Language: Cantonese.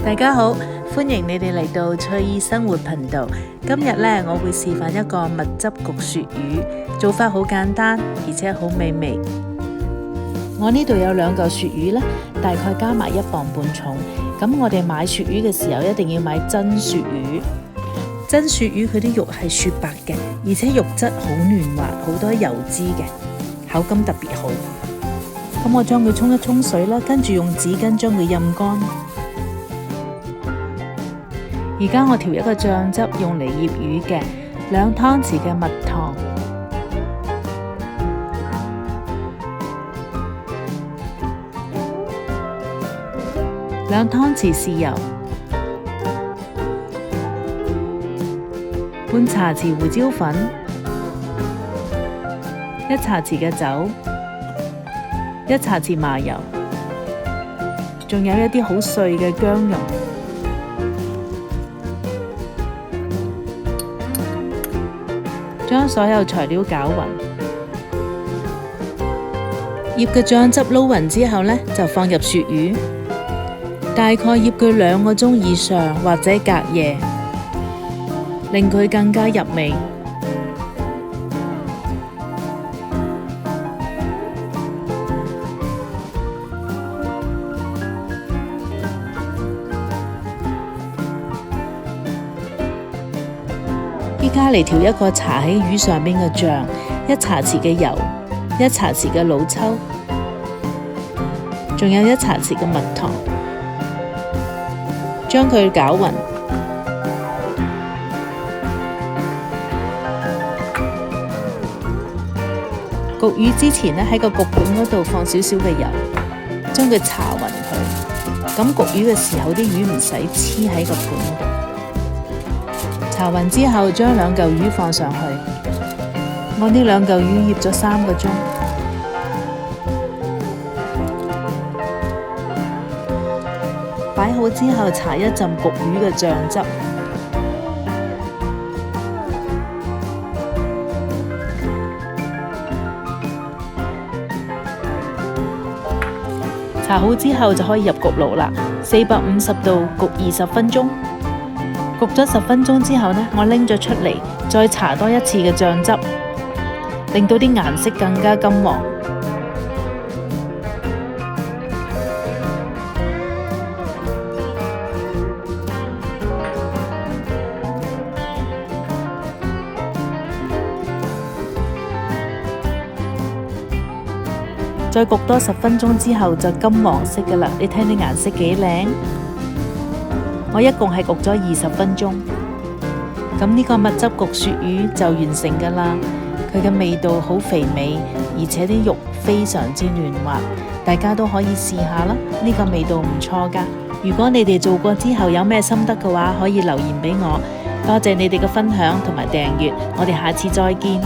大家好，歡迎你哋嚟到翠意生活頻道。今日呢，我會示範一個蜜汁焗鱈魚，做法好簡單，而且好美味。我呢度有2嚿鱈魚啦，大概加埋1磅半重。咁我哋買鱈魚嘅時候，一定要買真鱈魚。真鱈魚佢啲肉係雪白嘅，而且肉質好嫩滑，好多油脂嘅，口感特別好。咁我將佢沖一沖水啦，跟住用紙巾將佢陰乾。而家我調一個醬汁，用嚟醃魚嘅，2湯匙嘅蜜糖，2湯匙豉油，半茶匙胡椒粉，1茶匙嘅酒，1茶匙麻油，仲有一啲好碎嘅薑蓉。將所有材料攪勻，醃嘅醬汁撈勻之後呢，就放入鱈魚，大概醃佢2個鐘以上或者隔夜，令佢更加入味。依家嚟調一個搽喺魚上邊嘅醬，1茶匙嘅油，1茶匙嘅老抽，仲有1茶匙嘅蜜糖，將佢攪勻。焗魚之前呢，喺個焗盤嗰度放少少嘅油，將佢搽勻佢。咁焗魚嘅時候，啲魚唔使黐喺個盤度。搽勻之後，將2嚿魚放上去。我呢2嚿魚醃咗3個鐘。擺好之後，搽一浸焗魚嘅醬汁。搽好之後就可以入焗爐啦，450度焗20分鐘。焗咗10分鐘之後呢，我拎咗出嚟，再搽多1次嘅醬汁，令到啲顏色更加金黃。再焗多10分鐘之後就金黃色㗎喇，你睇啲顏色幾靚。我一共係焗咗20分鐘，咁呢個蜜汁焗鱈魚就完成㗎啦。佢嘅味道好肥美，而且啲肉非常之嫩滑，大家都可以試下啦。呢個味道唔錯㗎。如果你哋做過之後有咩心得嘅話，可以留言俾我。多謝你哋嘅分享同埋訂閱，我哋下次再見。